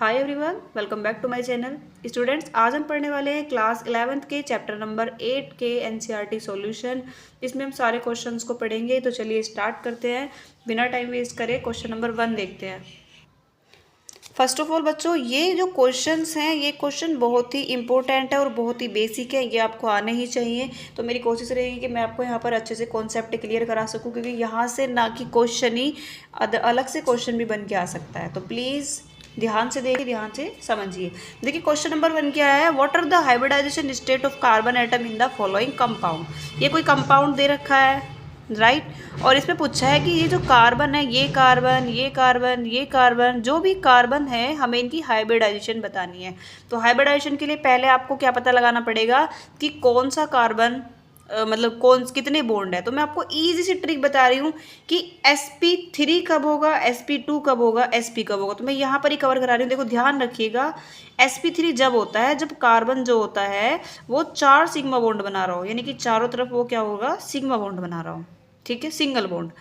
Hi everyone, welcome back to my channel. Students, आज हम पढ़ने वाले हैं क्लास 11th के चैप्टर नंबर 8 के एनसीईआरटी सॉल्यूशन। इसमें हम सारे क्वेश्चंस को पढ़ेंगे। तो चलिए स्टार्ट करते हैं, बिना टाइम वेस्ट करे क्वेश्चन नंबर 1 देखते हैं। फर्स्ट ऑफ ऑल बच्चों, ये जो क्वेश्चंस हैं ये क्वेश्चन बहुत ही इंपॉर्टेंट है और बहुत ही बेसिक है, ये आपको आने ही चाहिए। तो मेरी कोशिश रहेगी कि मैं आपको यहाँ पर अच्छे से कॉन्सेप्ट क्लियर करा सकूँ, क्योंकि यहाँ से ना कि क्वेश्चन ही अलग से क्वेश्चन भी बन के आ सकता है। तो प्लीज़ ध्यान से देखिए, ध्यान से समझिए। देखिए क्वेश्चन नंबर 1 क्या है, what are the hybridization state of carbon atom in the following compound. ये कोई कंपाउंड दे रखा है, राइट। और इसमें पूछा है कि ये जो कार्बन है, ये कार्बन, ये कार्बन, ये कार्बन, जो भी कार्बन है हमें इनकी हाइब्रिडाइजेशन बतानी है। तो हाइब्रिडाइजेशन के लिए पहले आपको क्या पता लगाना पड़ेगा कि कौन सा कार्बन मतलब कौन कितने बॉन्ड है। तो मैं आपको ईजी सी ट्रिक बता रही हूँ कि sp3 कब होगा, sp2 कब होगा, sp कब होगा। तो मैं यहाँ पर ही कवर करा रही हूँ। देखो ध्यान रखिएगा, sp3 जब होता है जब कार्बन जो होता है वो 4 सिग्मा बॉन्ड बना रहा हो, यानी कि चारों तरफ वो क्या होगा, सिग्मा बॉन्ड बना रहा हो, ठीक है, सिंगल बॉन्ड।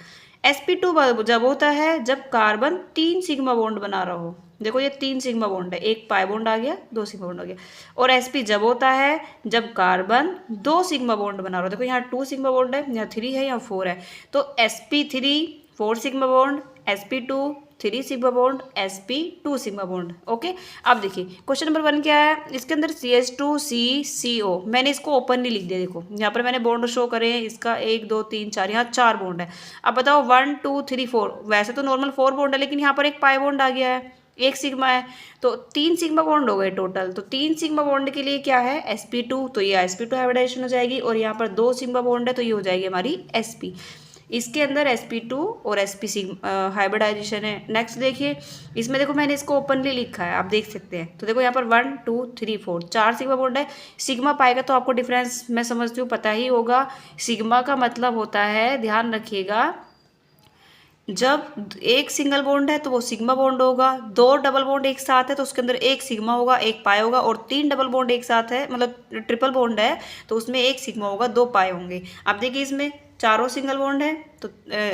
sp2 जब होता है जब कार्बन 3 सिग्मा बॉन्ड बना रहा हो। देखो ये 3 सिग्मा बॉन्ड है, एक पाई बॉन्ड आ गया, 2 सिग्मा बॉन्ड आ गया। और sp जब होता है जब कार्बन 2 सिग्मा बॉन्ड बना रहा हो। देखो यहाँ 2 सिग्मा बॉन्ड है, यहाँ 3 है, यहाँ 4 है। तो sp3 4 sigma bond, sp2 3 sigma bond, sp2 sigma bond. Okay, अब देखिए क्वेश्चन नंबर 1 क्या है, इसके अंदर CH2CCO, मैंने इसको ओपनली लिख दिया। देखो यहाँ पर मैंने बॉन्ड शो करे हैं, इसका 1 2 3 4, यहाँ 4 बॉन्ड है। अब बताओ 1 2 3 4, वैसे तो नॉर्मल 4 बॉन्ड है, लेकिन यहाँ पर एक पाई बॉन्ड आ गया है, एक सिग्मा है, तो 3 सिग्मा बॉन्ड हो गए टोटल। तो 3 सिग्मा बॉन्ड के लिए क्या है, sp2, तो ये sp2 हाइब्रिडाइजेशन हो जाएगी। और यहाँ पर 2 सिग्मा बॉन्ड है तो ये हो जाएगी हमारी sp। इसके अंदर sp2 और sp हाइब्रिडाइजेशन है। नेक्स्ट देखिए, इसमें देखो मैंने इसको ओपनली लिखा है, आप देख सकते हैं। तो देखो यहाँ पर 1 2 3 4 4 सिग्मा बॉन्ड है। सिग्मा पाएगा तो आपको डिफरेंस मैं समझती हूँ पता ही होगा। सिग्मा का मतलब होता है, ध्यान रखिएगा, जब एक सिंगल बॉन्ड है तो वो सिग्मा बॉन्ड होगा, 2 डबल बॉन्ड एक साथ है तो उसके अंदर एक सिग्मा होगा, एक पाई होगा। और 3 डबल बॉन्ड एक साथ है, मतलब ट्रिपल बॉन्ड है, तो उसमें एक सिग्मा होगा, 2 पाई होंगे। अब देखिए इसमें चारों सिंगल बॉन्ड है तो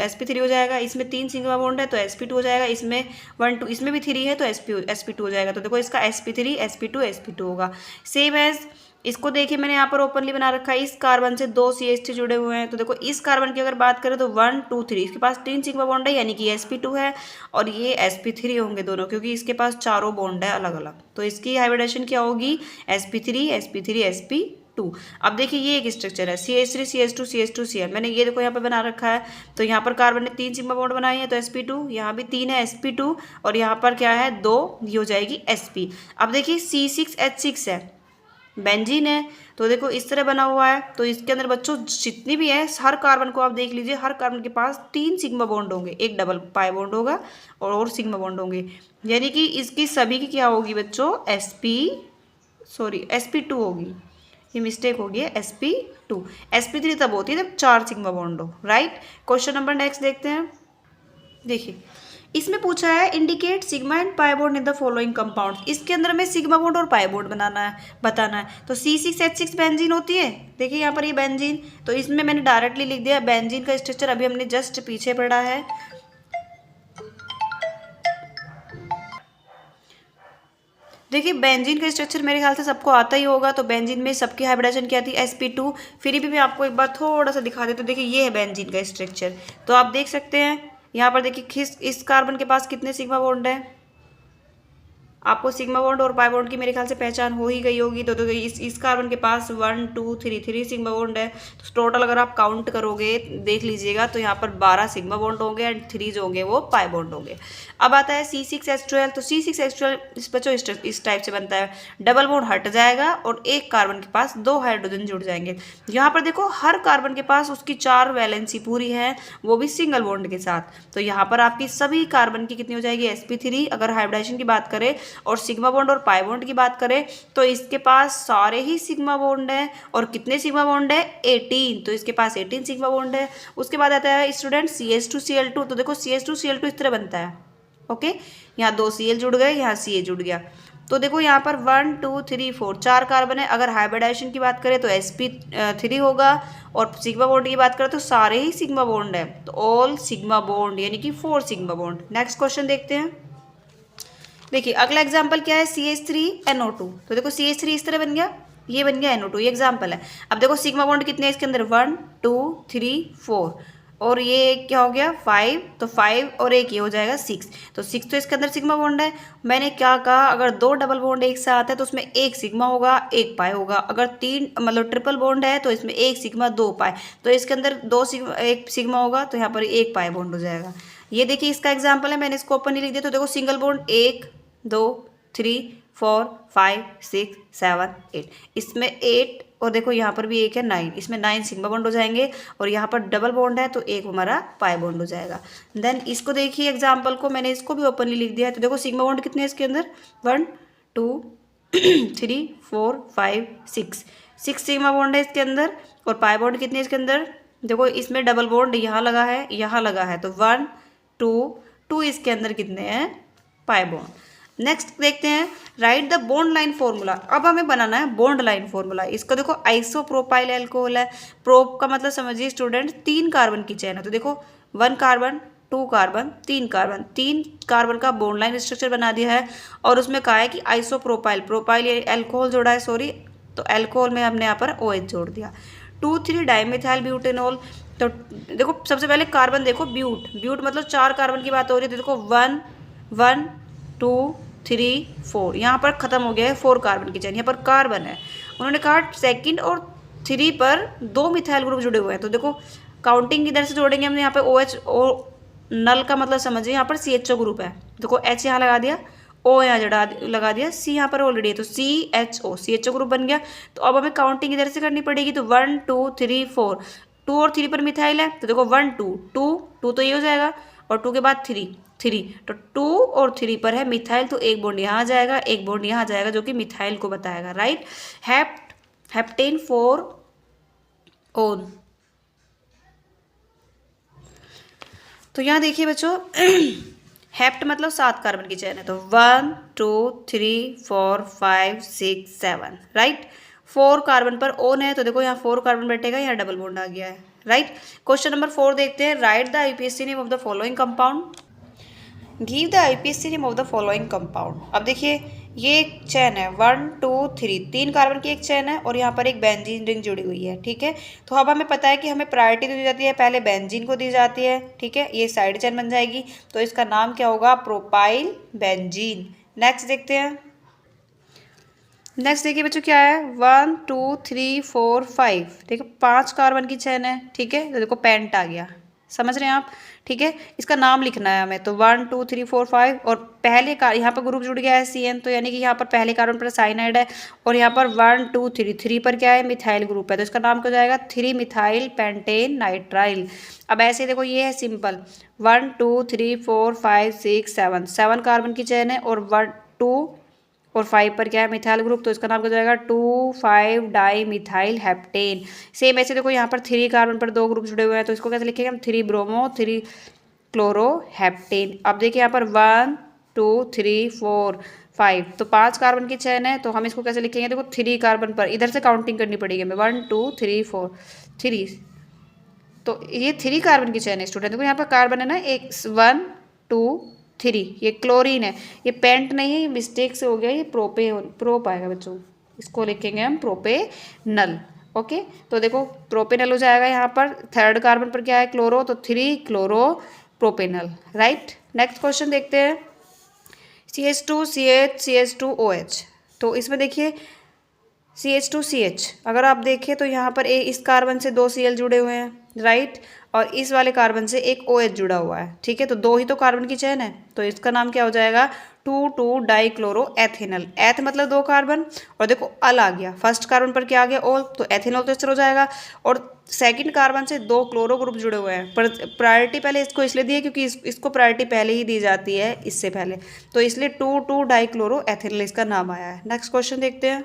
sp3 हो जाएगा, इसमें 3 सिग्मा बॉन्ड है तो sp2 हो जाएगा, इसमें 1 2, इसमें भी 3 है तो sp2 हो जाएगा। तो देखो इसका sp3 sp2 होगा। सेम एज इसको देखिए, मैंने यहाँ पर ओपनली बना रखा है, इस कार्बन से 2 CH3 जुड़े हुए हैं। तो देखो इस कार्बन की अगर बात करें तो 1 2 3, इसके पास 3 सिग्मा बॉन्ड है, यानी कि sp2 है, और ये sp3 होंगे दोनों, क्योंकि इसके पास चारों बॉन्ड है अलग अलग। तो इसकी हाइब्रिडेशन क्या होगी, sp3 2। अब देखिए ये एक स्ट्रक्चर है, CH3 CH2 CH2 Cl, मैंने ये देखो यहाँ पर बना रखा है। तो यहाँ पर कार्बन ने 3 सिग्मा बॉन्ड बनाई है तो sp2, यहाँ भी 3 है sp2, और यहाँ पर क्या है 2, ये हो जाएगी sp। अब देखिए C6H6 है, बेंजीन है, तो देखो इस तरह बना हुआ है। तो इसके अंदर बच्चों जितनी भी है, हर कार्बन को आप देख लीजिए, हर कार्बन के पास 3 सिग्मा बॉन्ड होंगे, एक डबल पाई बॉन्ड होगा और सिग्मा बॉन्ड होंगे, यानी कि इसकी सभी की क्या होगी बच्चों, sp2 होगी। ये मिस्टेक होगी है, sp2। sp3 तब होती है जब 4 सिग्मा बॉन्ड हो, राइट। क्वेश्चन नंबर नेक्स्ट देखते हैं। देखिए इसमें पूछा है indicate sigma and pi bond in the following compounds. इसके अंदर में सिग्मा बॉन्ड और पाई बॉन्ड बताना है। तो C6H6 बेंजीन होती है, देखिए यहाँ पर ये बेंजीन, तो इसमें मैंने डायरेक्टली लिख दिया बेंजीन का स्ट्रक्चर, अभी हमने जस्ट पीछे पढ़ा है। देखिए बेंजीन का स्ट्रक्चर मेरे ख्याल से सबको आता ही होगा। तो बेंजीन में सबकी हाइब्रिडाइजेशन क्या थी, sp2। फिर भी मैं आपको एक बार थोड़ा सा दिखा देती हूँ। देखिए ये है बेंजीन का स्ट्रक्चर, तो आप देख सकते हैं यहाँ पर देखिए इस कार्बन के पास कितने सिग्मा बॉन्ड है। आपको सिग्मा बॉन्ड और पाई बॉन्ड की मेरे ख्याल से पहचान हो ही गई होगी। तो इस कार्बन के पास 1 2 3 सिग्मा बॉन्ड है। तो टोटल अगर आप काउंट करोगे, देख लीजिएगा, तो यहाँ पर 12 सिग्मा बॉन्ड होंगे एंड 3 जो होंगे वो पाई बॉन्ड होंगे। अब आता है C6H12। तो C6H12 इस बच्चों इस टाइप से बनता है, डबल बॉन्ड हट जाएगा और एक कार्बन के पास 2 हाइड्रोजन जुड़ जाएंगे। यहाँ पर देखो हर कार्बन के पास उसकी 4 वैलेंसी पूरी है, वो भी सिंगल बॉन्ड के साथ। तो यहाँ पर आपकी सभी कार्बन की कितनी हो जाएगी, sp3। अगर हाइब्रिडाइजेशन की बात करें और सिग्मा बॉन्ड और पाई बॉन्ड की बात करें तो इसके पास सारे ही सिग्मा बॉन्ड है। और कितने सिग्मा बॉन्ड है, 18, तो इसके पास 18 सिग्मा बॉन्ड है। उसके बाद आता है स्टूडेंट CH2Cl2। तो देखो CH2Cl2 इस तरह बनता है, ओके, यहाँ 2 Cl जुड़ गए, यहाँ Ca जुड़ गया। तो देखो यहाँ पर 1 2 3 4 4 कार्बन है। अगर हाइब्रिडाइजेशन की बात करें तो sp3 होगा, और सिग्मा बॉन्ड की बात करें तो सारे ही सिग्मा बॉन्ड है, तो ऑल सिग्मा बॉन्ड, यानी कि 4 सिग्मा बॉन्ड। नेक्स्ट क्वेश्चन देखते हैं। देखिए अगला एग्जाम्पल क्या है, CH3NO2। तो देखो CH3 इस तरह बन गया, ये बन गया NO2, ये एग्जाम्पल है। अब देखो सिग्मा बॉन्ड कितने हैं इसके अंदर, 1 2 3 4, और ये क्या हो गया 5, तो 5 और एक ये हो जाएगा 6, तो 6 तो इसके अंदर सिग्मा बॉन्ड है। मैंने क्या कहा, अगर दो डबल बॉन्ड एक साथ है तो उसमें एक सिग्मा होगा एक पाई होगा, अगर तीन मतलब ट्रिपल बॉन्ड है तो इसमें एक सिग्मा दो पाई, तो इसके अंदर दो सिग्मा एक सिग्मा होगा, तो यहाँ पर एक पाई बॉन्ड हो जाएगा। ये देखिए इसका एग्जाम्पल है, मैंने इसको ओपन नहीं लिख दिया। तो देखो सिंगल बॉन्ड 1 2 3 4 5 6 7 8, इसमें 8, और देखो यहाँ पर भी एक है 9, इसमें 9 सिग्मा बॉन्ड हो जाएंगे, और यहाँ पर डबल बॉन्ड है तो एक हमारा पाई बॉन्ड हो जाएगा। देन इसको देखिए एग्जाम्पल को, मैंने इसको भी ओपनली लिख दिया है। तो देखो सिग्मा बॉन्ड कितने हैं इसके अंदर, 1 2 3 4 5 6, 6 सिग्मा बॉन्ड है इसके अंदर, और पाई बॉन्ड कितने हैं इसके अंदर, देखो इसमें डबल बॉन्ड यहाँ लगा है यहाँ लगा है, तो 1 2 2 इसके अंदर कितने हैं पाई बॉन्ड। नेक्स्ट देखते हैं, right the bond line formula. अब हमें बनाना है बॉन्ड लाइन फॉर्मूला। इसको देखो आइसोप्रोपाइल अल्कोहल है, प्रोप का मतलब समझिए स्टूडेंट 3 कार्बन की चेन है। तो देखो 1 कार्बन 2 कार्बन 3 कार्बन, 3 कार्बन का बॉन्ड लाइन स्ट्रक्चर बना दिया है, और उसमें कहा है कि आइसोप्रोपाइल, प्रोपाइल अल्कोहल जोड़ा है सॉरी, तो अल्कोहल में हमने यहाँ पर OH जोड़ दिया। 2,3 डाइमिथाइल ब्यूटेनॉल। तो देखो सबसे पहले कार्बन देखो, ब्यूट मतलब 4 कार्बन की बात हो रही है। तो देखो 1 1 2 3 4, यहाँ पर खत्म हो गया है 4 कार्बन की चेन, यहाँ पर कार्बन है। उन्होंने कहा सेकंड और 3 पर 2 मिथाइल ग्रुप जुड़े हुए हैं। तो देखो काउंटिंग इधर से जोड़ेंगे हमने, यहाँ पे OH और नल का मतलब समझिए यहाँ पर CHO ग्रुप है। देखो H यहाँ लगा दिया, O यहाँ जड़ा लगा दिया, C यहाँ पर ऑलरेडी है, तो CHO ग्रुप बन गया। तो अब हमें काउंटिंग इधर से करनी पड़ेगी। तो 1 2 3 4, 2 और 3 पर मिथाइल है, तो देखो 1 2 2 तो ये हो जाएगा, और 2 के बाद 3 तो 2 और 3 पर है मिथाइल, तो एक बॉन्ड यहाँ आ जाएगा एक बॉन्ड यहाँ आ जाएगा, जो कि मिथाइल को बताएगा, राइट। Heptane 4 own. तो यहाँ देखिए बच्चों हेप्ट मतलब 7 कार्बन की चेन है, तो 1 2 3 4 5 6 7, राइट। 4 कार्बन पर ओन है, तो देखो यहाँ 4 कार्बन बैठेगा, यहाँ डबल बॉन्ड आ गया है, राइट। क्वेश्चन नंबर 4 देखते हैं, right the IPSC name of the following compound. Give the IPSC name of the following compound. अब देखिए ये एक चेन है 1 2 3, 3 कार्बन की एक चेन है, और यहाँ पर एक बेंजीन रिंग जुड़ी हुई है, ठीक है। तो अब हमें पता है कि हमें प्रायोरिटी दी जाती है, पहले बेंजीन को दी जाती है, ठीक है। ये साइड चेन बन जाएगी, तो इसका नाम क्या होगा, प्रोपाइल बेंजीन। नेक्स्ट देखते हैं, नेक्स्ट देखिए बच्चों क्या है, 1 2 3 4 5, देखो 5 कार्बन की चेन है, ठीक है। तो देखो पेंट आ गया, समझ रहे हैं आप, ठीक है। इसका नाम लिखना है हमें, तो 1 2 3 4 5, और पहले का यहाँ पर ग्रुप जुड़ गया है CN, तो यानी कि यहाँ पर पहले कार्बन पर साइनाइड है, और यहाँ पर 1 2 3 पर क्या है मिथाइल ग्रुप है, तो इसका नाम क्या हो जाएगा 3 मिथाइल पेंटेन नाइट्राइल। अब ऐसे देखो ये है सिंपल 1 2 3 4 5 6 7, 7 कार्बन की चेन है, और 1 2 और 5 पर क्या है मिथाइल ग्रुप, तो इसका नाम क्या हो जाएगा 2 5 डाई मिथाइल हेप्टेन। सेम ऐसे देखो यहाँ पर 3 कार्बन पर 2 ग्रुप जुड़े हुए हैं, तो इसको कैसे लिखेंगे हम 3 ब्रोमो 3 क्लोरो हेप्टेन। अब देखिए यहाँ पर 1 2 3 4 5, तो 5 कार्बन की चेन है, तो हम इसको कैसे लिखेंगे, देखो 3 कार्बन पर इधर से काउंटिंग करनी पड़ेगी हमें, 1 2 3 4 3, तो ये 3 कार्बन की चेन है स्टूडेंट। देखो यहाँ पर कार्बन है ना एक 1 2 3, ये क्लोरीन है, ये पेंट नहीं है, ये मिस्टेक से हो गया, ये प्रोप आएगा बच्चों, इसको लिखेंगे हम प्रोपेनल, ओके। तो देखो प्रोपेनल हो जाएगा, यहाँ पर 3rd कार्बन पर क्या है क्लोरो, तो 3 chloro propanal, right. Next question देखते हैं, CH2 CH CH2 OH। तो इसमें देखिए CH2CH, अगर आप देखें तो यहाँ पर इस कार्बन से 2 Cl जुड़े हुए हैं, राइट, और इस वाले कार्बन से एक OH जुड़ा हुआ है, ठीक है। तो 2 ही तो कार्बन की चेन है, तो इसका नाम क्या हो जाएगा 2 2 डाइक्लोरो एथेनल। एथ मतलब 2 कार्बन, और देखो अल आ गया, फर्स्ट कार्बन पर क्या आ गया ओल, तो एथेनॉल तो इस तरह हो जाएगा, और सेकंड कार्बन से 2 क्लोरो ग्रुप जुड़े हुए हैं, पर प्रायोरिटी पहले इसको इसलिए दी है क्योंकि इसको प्रायोरिटी पहले ही दी जाती है इससे पहले, तो इसलिए 2 2 डाइक्लोरो एथेनल इसका नाम आया है। नेक्स्ट क्वेश्चन देखते हैं,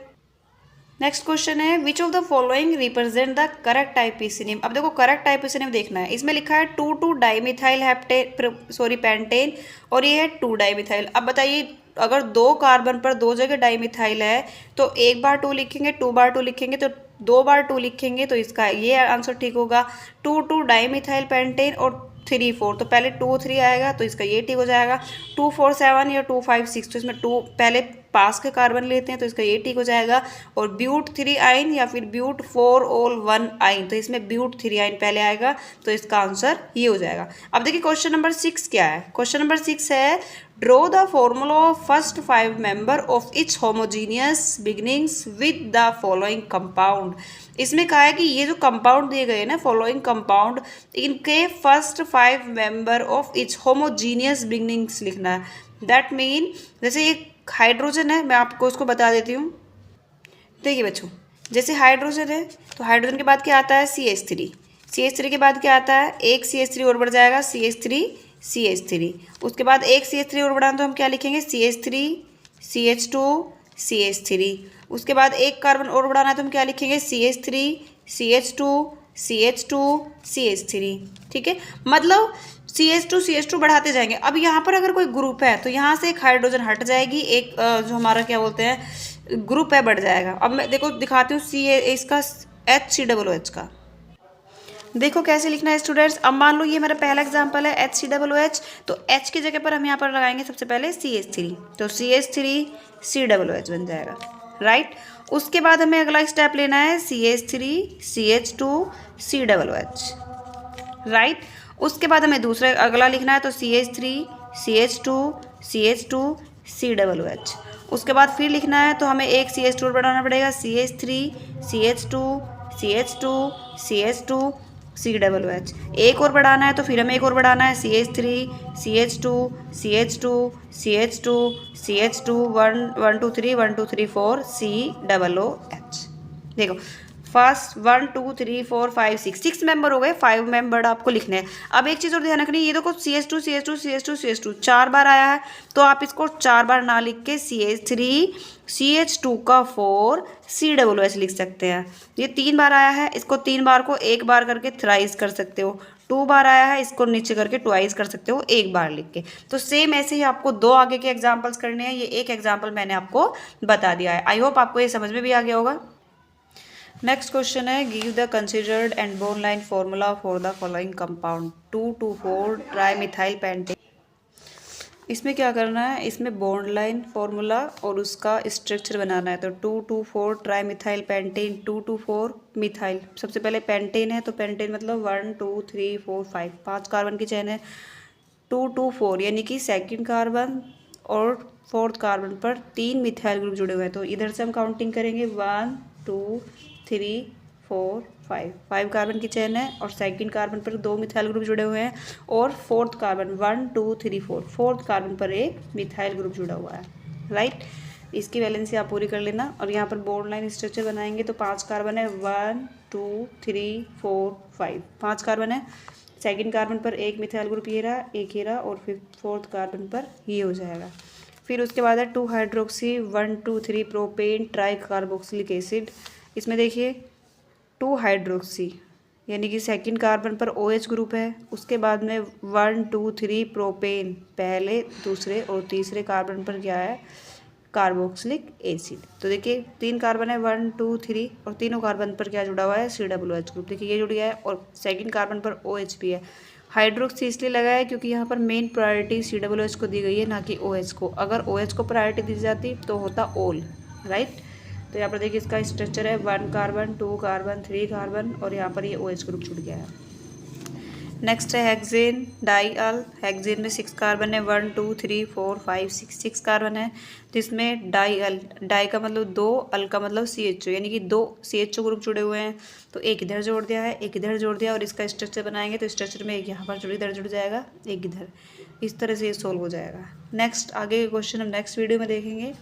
नेक्स्ट क्वेश्चन है which of the following represent the correct IPSC name. अब देखो करेक्ट IPSC नेम देखना है, इसमें लिखा है 2 2 डाइमिथाइल पेंटेन, और ये है 2 डाइमिथाइल। अब बताइए अगर 2 कार्बन पर 2 जगह डाइमिथाइल है, तो 1 बार 2 लिखेंगे, 2 बार 2 लिखेंगे, तो 2 बार 2 लिखेंगे, तो इसका ये आंसर ठीक होगा 2 2 डाइमिथाइल पेंटेन, और 3 4, तो पहले 2 3 आएगा तो इसका ये टिक हो जाएगा। 2 4 7 या 2 5 6, तो इसमें 2 पहले पास के कार्बन लेते हैं तो इसका ये टिक हो जाएगा। और ब्यूट 3 आइन या फिर ब्यूट 4 ऑल 1 आइन, तो इसमें ब्यूट 3 आइन पहले आएगा, तो इसका आंसर ये हो जाएगा। अब देखिए क्वेश्चन नंबर 6 क्या है। क्वेश्चन नंबर 6 है draw the formula of first 5 member of each homogeneous beginnings with the following compound. इसमें कहा है कि ये जो कंपाउंड दिए गए हैं ना, फॉलोइंग कंपाउंड, इनके first 5 member of each homogeneous beginnings लिखना है। दैट मीन जैसे ये हाइड्रोजन है, मैं आपको उसको बता देती हूँ। देखिए बच्चों, जैसे हाइड्रोजन है तो हाइड्रोजन के बाद क्या आता है CH3, CH3 के बाद क्या आता है, एक CH3 और बढ़ जाएगा CH3 CH3, उसके बाद एक CH3 और बढ़ाना तो हम क्या लिखेंगे CH3 CH2 CH3, उसके बाद एक कार्बन और बढ़ाना है तो हम क्या लिखेंगे CH3 CH2 CH2 CH3। ठीक है, मतलब CH2 बढ़ाते जाएंगे। अब यहाँ पर अगर कोई ग्रुप है तो यहाँ से एक हाइड्रोजन हट जाएगी, एक जो हमारा क्या बोलते हैं ग्रुप है बढ़ जाएगा। अब मैं देखो दिखाती हूँ इसका HCOOH का, देखो कैसे लिखना है स्टूडेंट्स। अब मान लो ये मेरा पहला एग्जांपल है HCOOH, तो H की जगह पर हम यहाँ पर लगाएंगे सबसे पहले CH3, तो CH3COOH बन जाएगा, राइट। उसके बाद हमें अगला स्टेप लेना है CH3 CH2 COOH, राइट। उसके बाद हमें दूसरा अगला लिखना है तो CH3 CH2 CH2 COOH। उसके बाद फिर लिखना है तो हमें एक CH2 बढ़ाना पड़ेगा CH3 CH2 CH2 CH2 COOH। एक और बढ़ाना है तो फिर हमें एक और बढ़ाना है CH3 CH2 CH2 CH2 CH2 1 1 2 3 1 2 3 4 COOH। देखो फर्स्ट 1 2 3 4 5 6 मेंबर हो गए, 5 मेंबर आपको लिखने हैं। अब एक चीज़ और ध्यान रखनी है, ये देखो CH2 CH2 CH2 CH2 4 बार आया है, तो आप इसको 4 बार ना लिख के CH3 CH2 का 4 COOH लिख सकते हैं। ये 3 बार आया है, इसको 3 बार को एक बार करके थ्राइस कर सकते हो। 2 बार आया है, इसको नीचे करके ट्वाइस कर सकते हो एक बार लिख के। तो सेम ऐसे ही आपको 2 आगे के एग्जाम्पल्स करने हैं। ये एक एग्जाम्पल मैंने आपको बता दिया है। आई होप आपको ये समझ में भी आ गया होगा। नेक्स्ट क्वेश्चन है give the considered and bone line formula for the following compound 2,2,4 trimethyl pentane. इसमें क्या करना है, इसमें बॉन्ड लाइन फार्मूला और उसका स्ट्रक्चर बनाना है। तो 2,2,4 ट्राईमिथाइल पेंटेन 2,2,4 मिथाइल। सबसे पहले पेंटेन है तो पेंटेन मतलब 1 2 3 4 5 5 कार्बन की चेन है। 2,2,4 यानी कि सेकंड कार्बन और फोर्थ कार्बन पर 3 मिथाइल ग्रुप जुड़े हुए हैं। तो इधर से हम काउंटिंग करेंगे 1 2 3 4 5 कार्बन की चेन है और सेकंड कार्बन पर 2 मिथाइल ग्रुप जुड़े हुए हैं और फोर्थ कार्बन 1 2 3 4 फोर्थ कार्बन पर एक मिथाइल ग्रुप जुड़ा हुआ है, राइट। इसकी वैलेंसी आप पूरी कर लेना। और यहाँ पर बॉन्ड लाइन स्ट्रक्चर बनाएंगे तो 5 कार्बन है 1 2 3 4 5 5 कार्बन है। सेकंड कार्बन पर एक मिथाइल ग्रुप ये रहा, एक ये रहा और फिर फोर्थ कार्बन पर ये हो जाएगा। फिर उसके बाद है 2 hydroxy 1 2 3 propane try carboxylic acid. इसमें देखिए 2 हाइड्रोक्सी यानी कि सेकंड कार्बन पर OH ग्रुप है। उसके बाद में 1 2 3 प्रोपेन पहले दूसरे और तीसरे कार्बन पर क्या है, कार्बोक्सिलिक एसिड। तो देखिए 3 कार्बन है 1 2 3 और तीनों कार्बन पर क्या जुड़ा हुआ है, COOH ग्रुप। देखिए ये जुड़ गया है और सेकंड कार्बन पर OH भी है। हाइड्रोक्सी इसलिए लगा है क्योंकि यहाँ पर मेन प्रायोरिटी COOH को दी गई है, ना कि OH को। अगर OH को प्रायोरिटी दी जाती तो होता ओल, राइट। तो यहाँ पर देखिए इसका स्ट्रक्चर है 1 कार्बन 2 कार्बन 3 कार्बन और यहाँ पर ये OH ग्रुप जुड़ गया है। नेक्स्ट है हेक्सेन डाईअल। हेक्सेन में 6 कार्बन है 1 2 3 4 5 6 कार्बन है। तो इसमें डाईअल, डाई का मतलब 2, अल का मतलब CHO यानी कि 2 CHO ग्रुप जुड़े हुए हैं। तो एक इधर जोड़ दिया है, एक इधर जोड़ दिया और इसका स्ट्रक्चर बनाएंगे तो स्ट्रक्चर में एक यहाँ पर इधर जुड़ जाएगा, एक इधर। इस तरह से ये सोल्व हो जाएगा। नेक्स्ट आगे के क्वेश्चन हम नेक्स्ट वीडियो में देखेंगे।